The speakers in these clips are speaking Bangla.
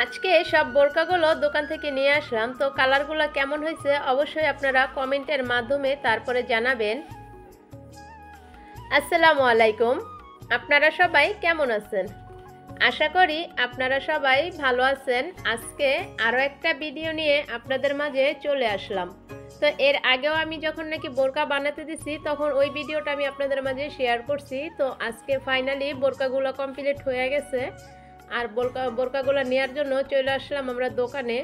আজকে সব বোরকাগুলো দোকান থেকে নিয়ে আসলাম, তো কালারগুলো কেমন হয়েছে অবশ্যই আপনারা কমেন্টের মাধ্যমে তারপরে জানাবেন। আসসালামু আলাইকুম, আপনারা সবাই কেমন আছেন? আশা করি আপনারা সবাই ভালো আছেন। আজকে আরও একটা ভিডিও নিয়ে আপনাদের মাঝে চলে আসলাম। তো এর আগেও আমি যখন নাকি বোরকা বানাতে দিছি তখন ওই ভিডিওটা আমি আপনাদের মাঝে শেয়ার করছি। তো আজকে ফাইনালি বোরকাগুলো কমপ্লিট হয়ে গেছে, আর বোরকাগুলো নেওয়ার জন্য চলে আসলাম আমরা দোকানে।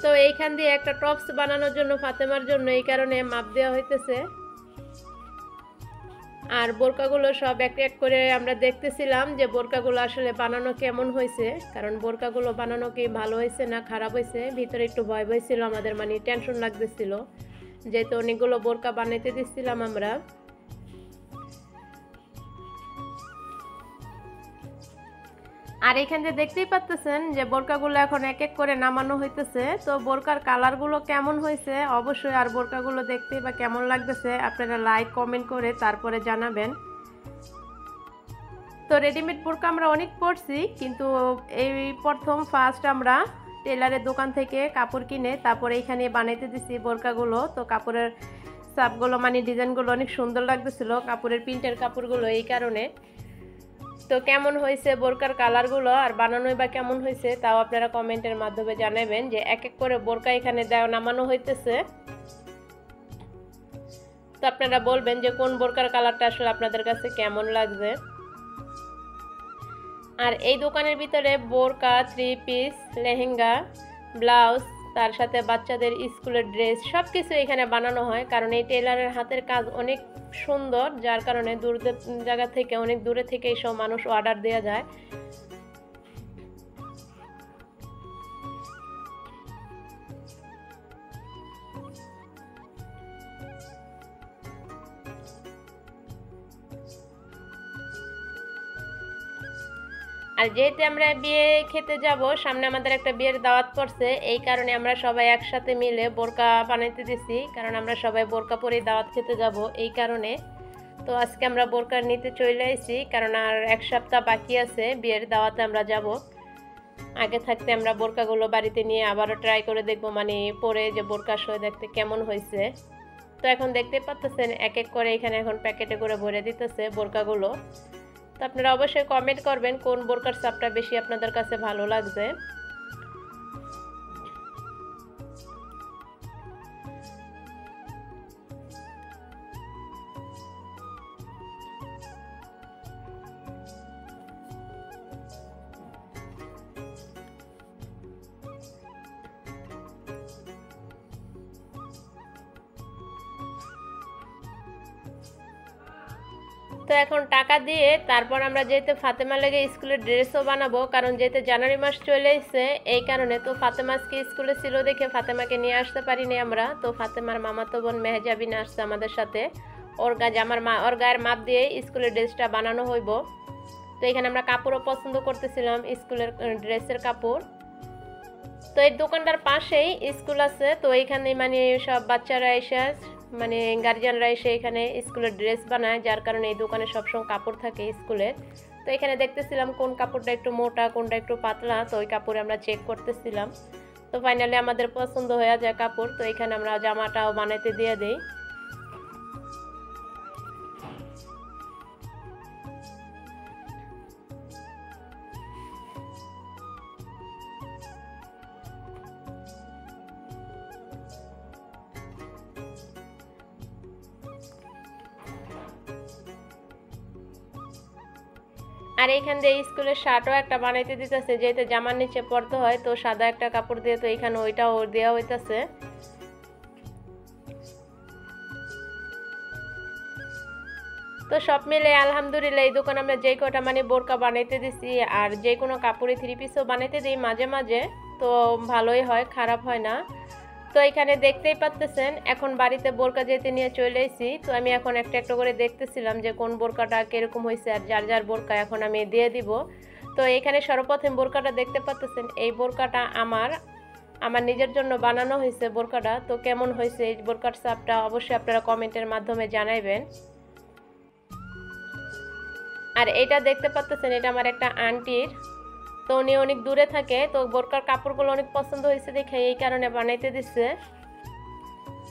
তো এইখান দিয়ে একটা টপস বানানোর জন্য ফাতেমার জন্য এই কারণে মাপ দেওয়া হইতেছে। আর বোরকাগুলো সব এক এক করে আমরা দেখতেছিলাম যে বোরকাগুলো আসলে বানানো কেমন হয়েছে, কারণ বোরকাগুলো বানানো কি ভালো হয়েছে না খারাপ হয়েছে, ভিতরে একটু ভয় ভয় ছিল আমাদের, মানে টেনশন লাগতেছিল, যেহেতু অনেকগুলো বোরকা বানাইতে দিচ্ছিলাম আমরা। আর এখান থেকে দেখতেই পাচ্ছেন যে বোরকাগুলো এখন এক এক করে নামানো হইতেছে। তো বোরকার কালারগুলো কেমন হয়েছে অবশ্যই, আর বোরকাগুলো দেখতে বা কেমন লাগতেছে আপনারা লাইক কমেন্ট করে তারপরে জানাবেন। তো রেডিমেড বোরকা আমরা অনেক পরছি, কিন্তু এই প্রথম ফার্স্ট আমরা টেলারের দোকান থেকে কাপড় কিনে তারপরে এইখানে বানাইতে দিছি বোরকাগুলো। তো কাপড়ের সাপগুলো মানে ডিজাইনগুলো অনেক সুন্দর লাগতেছিল, কাপড়ের প্রিন্টের কাপড়গুলো, এই কারণে। তো কেমন হয়েছে বোরকার কালারগুলো আর বানানোই বা কেমন হয়েছে তাও আপনারা কমেন্টের মাধ্যমে জানাবেন। যে এক এক করে বোরকা এখানে নামানো হইতেছে, তো আপনারা বলবেন যে কোন বোরকার কালারটা আসলে আপনাদের কাছে কেমন লাগবে। আর এই দোকানের ভিতরে বোরকা, 3 পিস, লেহেঙ্গা, ব্লাউজ, তার সাথে বাচ্চাদের স্কুলের ড্রেস সব কিছু এখানে বানানো হয়, কারণ এই টেলারের হাতের কাজ অনেক সুন্দর, যার কারণে দূর জায়গা থেকে, অনেক দূরে থেকে এইসব মানুষ অর্ডার দেওয়া যায়। আর যেহেতু আমরা বিয়ে খেতে যাব, সামনে আমাদের একটা বিয়ের দাওয়াত পড়ছে, এই কারণে আমরা সবাই একসাথে মিলে বোরকা বানাইতে দিছি, কারণ আমরা সবাই বোরকা পরেই দাওয়াত খেতে যাব, এই কারণে। তো আজকে আমরা বোরকা নিতে চলে আসি, কারণ আর এক সপ্তাহ বাকি আছে বিয়ের দাওয়াতে আমরা যাব। আগে থাকতে আমরা বোরকাগুলো বাড়িতে নিয়ে আবারও ট্রাই করে দেখব, মানে পরে যে বোরকা সহ দেখতে কেমন হয়েছে। তো এখন দেখতে পাচ্ছেন এক এক করে এখানে এখন প্যাকেটে করে ভরে দিতেছে বোরকাগুলো। তো আপনারা অবশ্যই কমেন্ট করবেন কোন বোরকার সাপটা বেশি আপনাদের কাছে ভালো লাগছে। তো এখন টাকা দিয়ে তারপর আমরা যেহেতু ফাতেমা লেগে স্কুলের ড্রেসও বানাবো, কারণ যেহেতু জানুয়ারি মাস চলে এসেছে, এই কারণে। তো ফাতেমা আজকে স্কুলে ছিল দেখে ফাতেমাকে নিয়ে আসতে পারিনি আমরা। তো ফাতেমার মামাতো বোন মেহজাবিন আসছে আমাদের সাথে, ওর গায়ের মাপ দিয়ে স্কুলের ড্রেসটা বানানো হইব। তো এখানে আমরা কাপড়ও পছন্দ করতেছিলাম, স্কুলের ড্রেসের কাপড়। তো এই দোকানটার পাশেই স্কুল আছে, তো এইখানে মানে সব বাচ্চারা এসে, মানে গার্জিয়ানরা এসে এখানে স্কুলের ড্রেস বানায়, যার কারণে এই দোকানে সবসময় কাপড় থাকে স্কুলের। তো এখানে দেখতেছিলাম কোন কাপড়টা একটু মোটা, কোনটা একটু পাতলা, তো ওই কাপড়ে আমরা চেক করতেছিলাম। তো ফাইনালি আমাদের পছন্দ হয়ে যায় কাপড়, তো এখানে আমরা জামাটাও বানাইতে দিয়ে দিই। আর এইখান দিয়ে স্কুলের শার্টও একটা বানাইতে দিতেছে, যেহেতু জামার নিচে পরতে হয়, তো সাদা একটা কাপড় দিয়ে, তো এখানে ওইটাও দেওয়া হইতেছে। তো সব মিলে আলহামদুলিল্লাহ এই দোকান আমরা যেই কটা মানে বোরকা বানাইতে দিছি, আর যে কোনো কাপড়ে 3 পিসও বানাইতে দিই মাঝে মাঝে, তো ভালোই হয়, খারাপ হয় না। তো এখানে দেখতেই পাচ্ছেন এখন বাড়িতে বোরকা যেতে নিয়ে চলে এসেছি। তো আমি এখন একটা একটা করে দেখতেছিলাম যে কোন বোরকাটা কিরকম হয়েছে, আর যার যার বোরকা এখন আমি দিয়ে দিব। তো এখানে সর্বপ্রথম বোরকাটা দেখতে পাচ্ছেন, এই বোরকাটা আমার নিজের জন্য বানানো হয়েছে বোরকাটা। তো কেমন হয়েছে এই বোরকার সাপটা অবশ্যই আপনারা কমেন্টের মাধ্যমে জানাইবেন। আর এটা দেখতে পাচ্ছেন, এটা আমার একটা আন্টির। তো উনি অনেক দূরে থাকে, তো বোরকার কাপড়গুলো অনেক পছন্দ হয়েছে দেখে এই কারণে বানাইতে দিচ্ছে।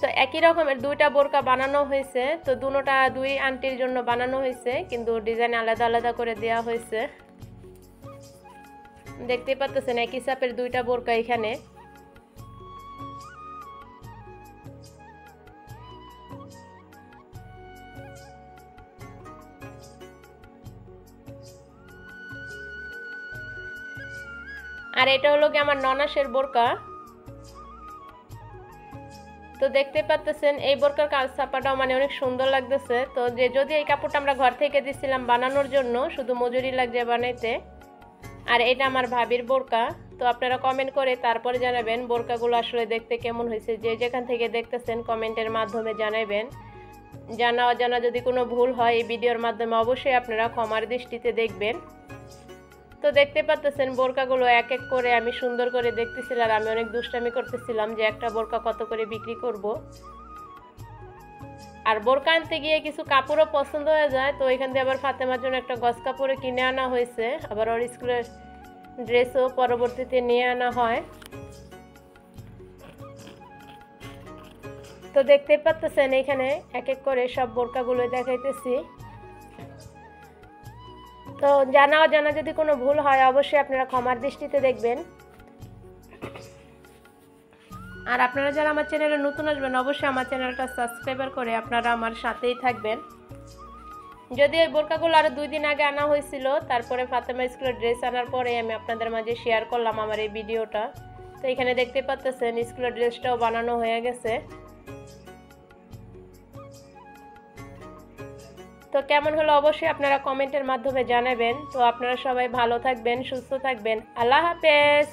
তো একই রকমের দুইটা বোরকা বানানো হয়েছে, তো দুটোটা দুই আন্টির জন্য বানানো হয়েছে, কিন্তু ডিজাইন আলাদা আলাদা করে দেওয়া হয়েছে। দেখতেই পাচ্ছেন একই সাপের দুইটা বোরকা এখানে। আর এটা হলো কি আমার ননাসের বোরকা। তো দেখতে পাচ্ছেন এই বোরকার ছাপাটাও মানে অনেক সুন্দর লাগতেছে। তো যদি এই কাপড়টা আমরা ঘর থেকে দিছিলাম বানানোর জন্য, শুধু মজুরি লাগছে বানাইতে। আর এটা আমার ভাবির বোরকা। তো আপনারা কমেন্ট করে তারপরে জানাবেন বোরকাগুলো আসলে দেখতে কেমন হয়েছে। যে যেখান থেকে দেখতেছেন কমেন্টের মাধ্যমে জানাবেন। জানা অজানা যদি কোনো ভুল হয় এই ভিডিওর মাধ্যমে অবশ্যই আপনারা ক্ষমার দৃষ্টিতে দেখবেন। তো দেখতে পাচ্ছেন বোরকাগুলো এক এক করে আমি সুন্দর করে দেখতেছিলাম, আর আমি অনেক দুষ্টামি করতেছিলাম যে একটা বোরকা কত করে বিক্রি করব। আর বোরকা আনতে গিয়ে কিছু কাপড়ও পছন্দ হয়ে যায়, তো এখান থেকে আবার ফাতেমার জন্য একটা গজ কাপড়ও কিনে আনা হয়েছে, আবার ওর স্কুলের ড্রেসও পরবর্তীতে নিয়ে আনা হয়। তো দেখতে পাচ্ছেন এখানে এক এক করে সব বোরকাগুলো দেখাইতেছি। তো জানা অজানা যদি কোনো ভুল হয় অবশ্যই আপনারা ক্ষমার দৃষ্টিতে দেখবেন। আর আপনারা যারা আমার চ্যানেলে নতুন আসবেন অবশ্যই আমার চ্যানেলটা সাবস্ক্রাইবার করে আপনারা আমার সাথেই থাকবেন। যদি এই বোরকাগুলো আরও 2 দিন আগে আনা হয়েছিল, তারপরে ফাতেমা স্কুলের ড্রেস আনার পরে আমি আপনাদের মাঝে শেয়ার করলাম আমার এই ভিডিওটা। তো এখানে দেখতে পাচ্ছেন স্কুলের ড্রেসটাও বানানো হয়ে গেছে। তো কেমন হলো অবশ্যই আপনারা কমেন্টের মাধ্যমে জানাবেন। তো আপনারা সবাই ভালো থাকবেন, সুস্থ থাকবেন। আল্লাহ হাফেজ।